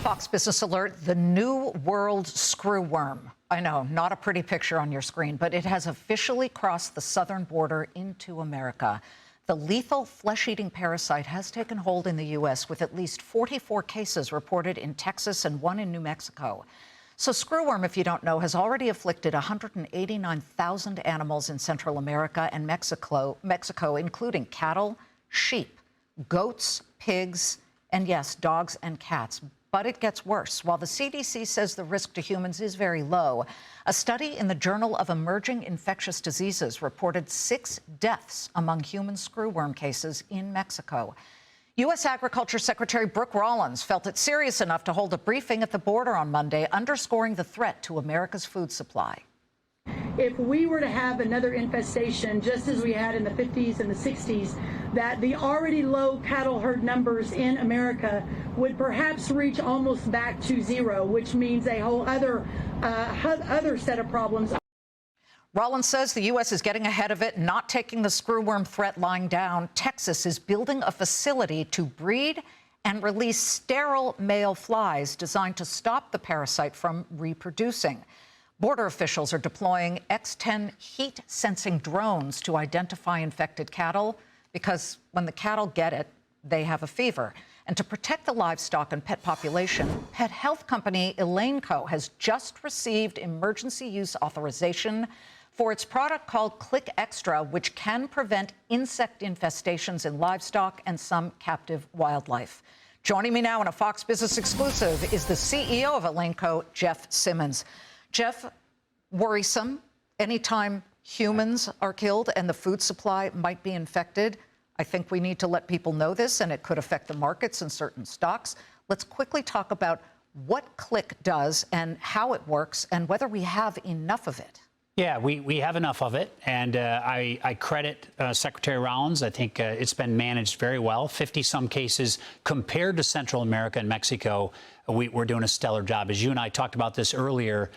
Fox Business Alert, the New World Screwworm. I know, not a pretty picture on your screen, but it has officially crossed the southern border into America. The lethal flesh-eating parasite has taken hold in the U.S., with at least 44 cases reported in Texas and one in New Mexico. So screwworm, if you don't know, has already afflicted 189,000 animals in Central America and Mexico, including cattle, sheep, goats, pigs, and yes, dogs and cats. But it gets worse. While the CDC says the risk to humans is very low, a study in the Journal of Emerging Infectious Diseases reported 6 deaths among human screwworm cases in Mexico. U.S. Agriculture Secretary Brooke Rollins felt it serious enough to hold a briefing at the border on Monday, underscoring the threat to America's food supply. If we were to have another infestation, just as we had in the 50s and the 60s, that the already low cattle herd numbers in America would perhaps reach almost back to zero, which means a whole other set of problems. Rollins says the U.S. is getting ahead of it, not taking the screwworm threat lying down. Texas is building a facility to breed and release sterile male flies designed to stop the parasite from reproducing. Border officials are deploying X-10 heat-sensing drones to identify infected cattle, because when the cattle get it, they have a fever. And to protect the livestock and pet population, pet health company Elanco has just received emergency use authorization for its product called Click Extra, which can prevent insect infestations in livestock and some captive wildlife. Joining me now in a Fox Business exclusive is the CEO of Elanco, Jeff Simmons. Jeff, worrisome anytime humans are killed and the food supply might be infected. I think we need to let people know this, and it could affect the markets and certain stocks. Let's quickly talk about what Click does and how it works and whether we have enough of it. Yeah, we have enough of it, and I credit Secretary Rollins. I think it's been managed very well. 50-some cases compared to Central America and Mexico. We're doing a stellar job. As you and I talked about this earlier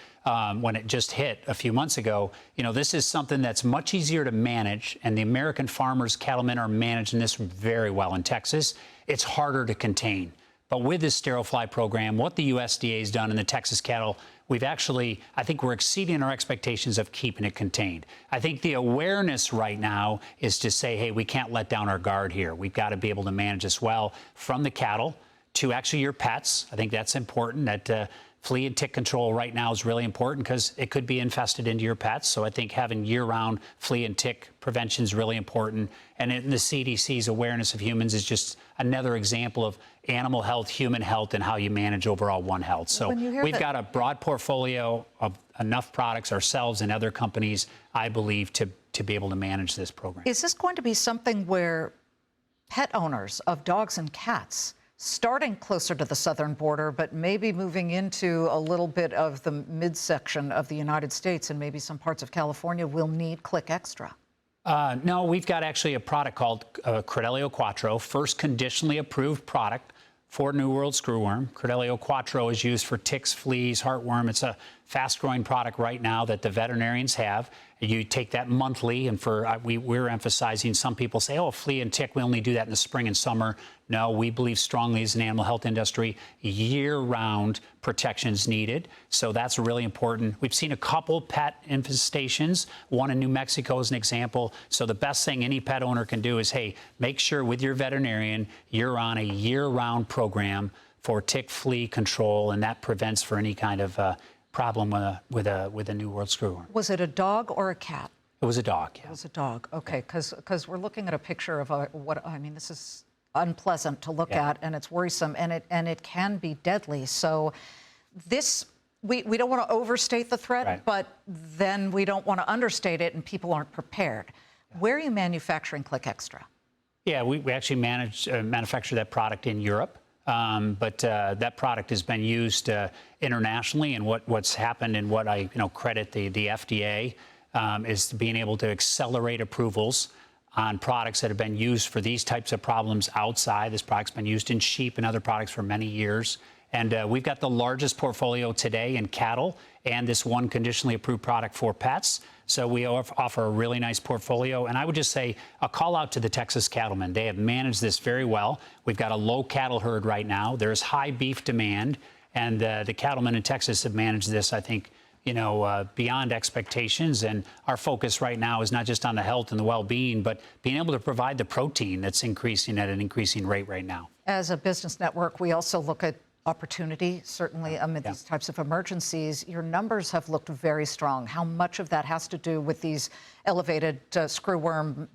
when it just hit a few months ago, you know, this is something that's much easier to manage, and the American farmers, cattlemen are managing this very well. In Texas, it's harder to contain. But with this sterile fly program, what the USDA has done in the Texas cattle, we've actually, I think we're exceeding our expectations of keeping it contained. I think the awareness right now is to say, hey, we can't let down our guard here. We've got to be able to manage this well, from the cattle to actually your pets. I think that's important. That flea and tick control right now is really important because it could be infested into your pets. So I think having year-round flea and tick prevention is really important. And the CDC's awareness of humans is just another example of animal health, human health, and how you manage overall One Health. So we've got a broad portfolio of enough products ourselves and other companies, I believe, to be able to manage this program. Is this going to be something where pet owners of dogs and cats, starting closer to the southern border, but maybe moving into a little bit of the midsection of the United States and maybe some parts of California, will need Click Extra? No, we've got actually a product called Credelio Quattro, first conditionally approved product for New World Screwworm. Credelio Quattro is used for ticks, fleas, heartworm. It's a fast-growing product right now that the veterinarians have. You take that monthly, and we're emphasizing, some people say, oh, flea and tick, we only do that in the spring and summer. No, we believe strongly as an animal health industry, year-round protection is needed. So that's really important. We've seen a couple pet infestations, one in New Mexico as an example. So the best thing any pet owner can do is, hey, make sure with your veterinarian you're on a year-round program for tick flea control, and that prevents for any kind of problem with a New World Screwworm. Was it a dog or a cat? It was a dog. Yeah. It was a dog. Okay, because we're looking at a picture of this is unpleasant to look at, and it's worrisome, and it can be deadly. So this, we don't want to overstate the threat, right, but then we don't want to understate it, and people aren't prepared. Where are you manufacturing Click Extra? Yeah, we actually manufacture that product in Europe. But that product has been used internationally, and what's happened, and what I credit the FDA is being able to accelerate approvals on products that have been used for these types of problems outside. This product's been used in sheep and other products for many years, And we've got the largest portfolio today in cattle and this one conditionally approved product for pets. So we offer a really nice portfolio. And I would just say a call out to the Texas cattlemen. They have managed this very well. We've got a low cattle herd right now. There's high beef demand. And the cattlemen in Texas have managed this, I think, beyond expectations. And our focus right now is not just on the health and the well-being, but being able to provide the protein that's increasing at an increasing rate right now. As a business network, we also look at opportunity, certainly amid these types of emergencies. Your numbers have looked very strong. How much of that has to do with these elevated screwworm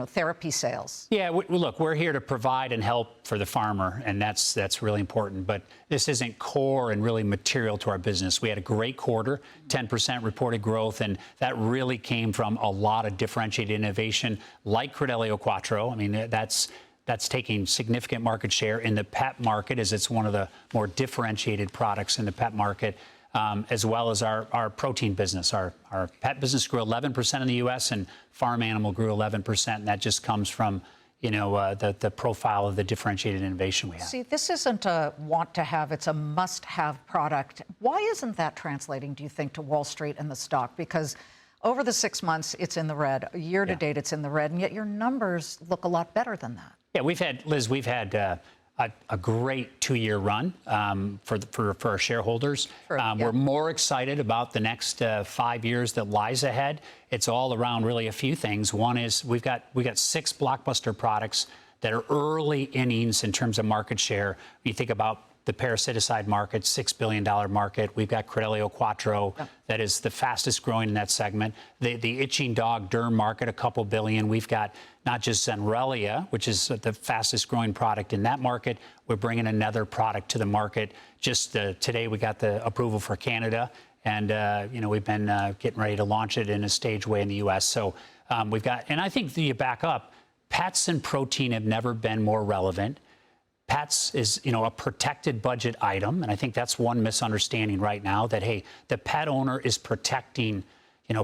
therapy sales? Yeah, look, we're here to provide and help for the farmer, and that's really important. But this isn't core and really material to our business. We had a great quarter, 10% reported growth, and that really came from a lot of differentiated innovation like Credelio Quattro. I mean, that's taking significant market share in the pet market, as it's one of the more differentiated products in the pet market. As well as our protein business. Our pet business grew 11% in the U.S. and farm animal grew 11%. And that just comes from, the profile of the differentiated innovation we have. See, this isn't a want to have, it's a must have product. Why isn't that translating, do you think, to Wall Street and the stock? Because over the 6 months, it's in the red. Year to date, it's in the red. And yet your numbers look a lot better than that. Yeah, we've had a great 2-year run for our shareholders. We're more excited about the next 5 years that lies ahead. It's all around really a few things. One is we got 6 blockbuster products that are early innings in terms of market share. When you think about the parasiticide market, $6 billion market. We've got Credelio Quattro, that is the fastest growing in that segment. The itching dog derm market, a couple billion. We've got not just Zenrelia, which is the fastest growing product in that market. We're bringing another product to the market. Just today, we got the approval for Canada, and we've been getting ready to launch it in a staged way in the U.S. So we've got, and I think you back up, pets and protein have never been more relevant. Pets is, a protected budget item, and I think that's one misunderstanding right now, that, hey, the pet owner is protecting,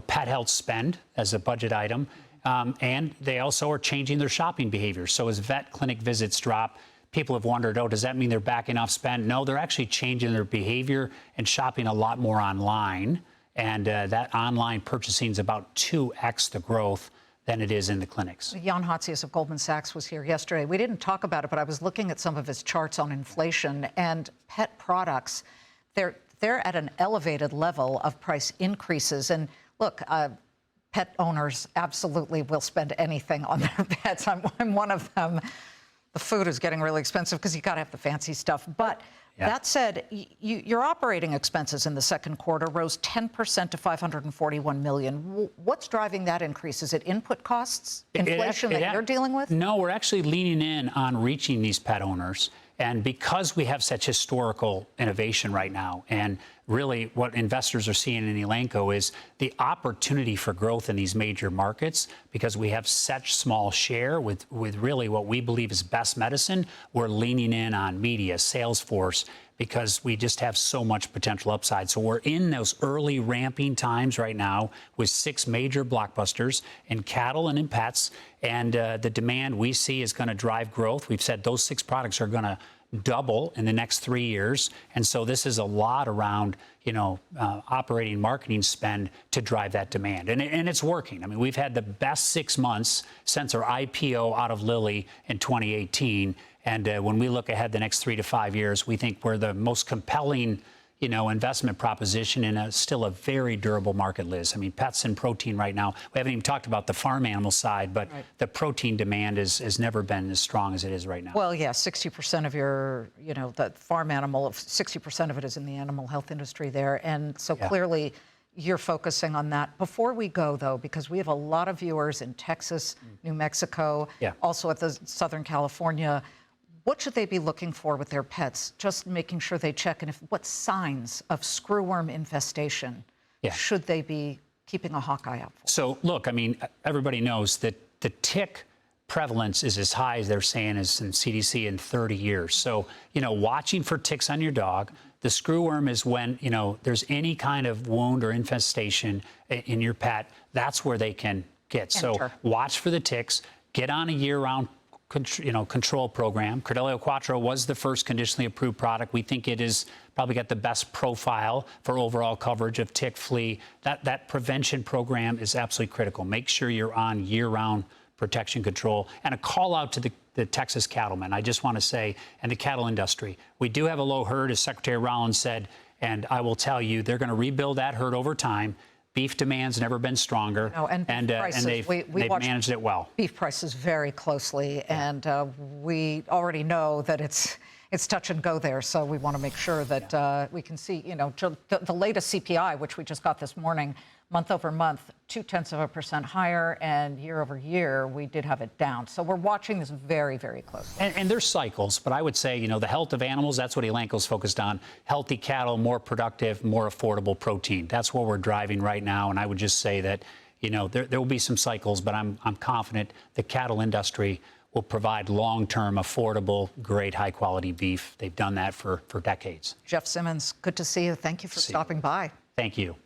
pet health spend as a budget item, and they also are changing their shopping behavior. So as vet clinic visits drop, people have wondered, does that mean they're backing off spend? No, they're actually changing their behavior and shopping a lot more online, and that online purchasing is about 2x the growth than it is in the clinics. Jan Hatzius of Goldman Sachs was here yesterday. We didn't talk about it, but I was looking at some of his charts on inflation, and pet products, they're at an elevated level of price increases. And look, pet owners absolutely will spend anything on their pets. I'm one of them. The food is getting really expensive because you got to have the fancy stuff. But that said, your operating expenses in the second quarter rose 10% to $541 million. What's driving that increase? Is it input costs, inflation that you're dealing with? No, we're actually leaning in on reaching these pet owners. And because we have such historical innovation right now, and really what investors are seeing in Elanco is the opportunity for growth in these major markets, because we have such small share with really what we believe is best medicine, we're leaning in on media, sales force, because we just have so much potential upside. So we're in those early ramping times right now with 6 major blockbusters in cattle and in pets. And the demand we see is going to drive growth. We've said those 6 products are going to double in the next 3 years. And so this is a lot around, operating marketing spend to drive that demand. And it's working. I mean, we've had the best 6 months since our IPO out of Lilly in 2018. And when we look ahead the next 3 to 5 years, we think we're the most compelling, investment proposition in still a very durable market, Liz. I mean, pets and protein right now, we haven't even talked about the farm animal side, but the protein demand has never been as strong as it is right now. Well, yeah, 60% of your, the farm animal, 60% of it is in the animal health industry there. And so clearly you're focusing on that. Before we go, though, because we have a lot of viewers in Texas, New Mexico, also at the Southern California, what should they be looking for with their pets? Just making sure they check. And what signs of screwworm infestation should they be keeping a hawk eye out for? So, look, I mean, everybody knows that the tick prevalence is as high as they're saying as in CDC in 30 years. So, watching for ticks on your dog. The screwworm is when, there's any kind of wound or infestation in your pet. That's where they can get. So watch for the ticks. Get on a year-round control program. Credelio Quattro was the first conditionally approved product. We think it is probably got the best profile for overall coverage of tick, flea. That prevention program is absolutely critical. Make sure you're on year-round protection control. And a call out to the Texas cattlemen. I just want to say, and the cattle industry, we do have a low herd, as Secretary Rollins said, and I will tell you, they're going to rebuild that herd over time. Beef demand's never been stronger, and they've managed it well. Beef prices very closely, and we already know that it's touch and go there. So we want to make sure that we can see, the latest CPI, which we just got this morning, month over month, 0.2% higher, and year over year, we did have it down. So we're watching this very, very closely. And there's cycles, but I would say, the health of animals, that's what Elanco's focused on. Healthy cattle, more productive, more affordable protein. That's what we're driving right now. And I would just say that, there will be some cycles, but I'm confident the cattle industry will provide long-term, affordable, great, high-quality beef. They've done that for decades. Jeff Simmons, good to see you. Thank you for stopping by. Thank you.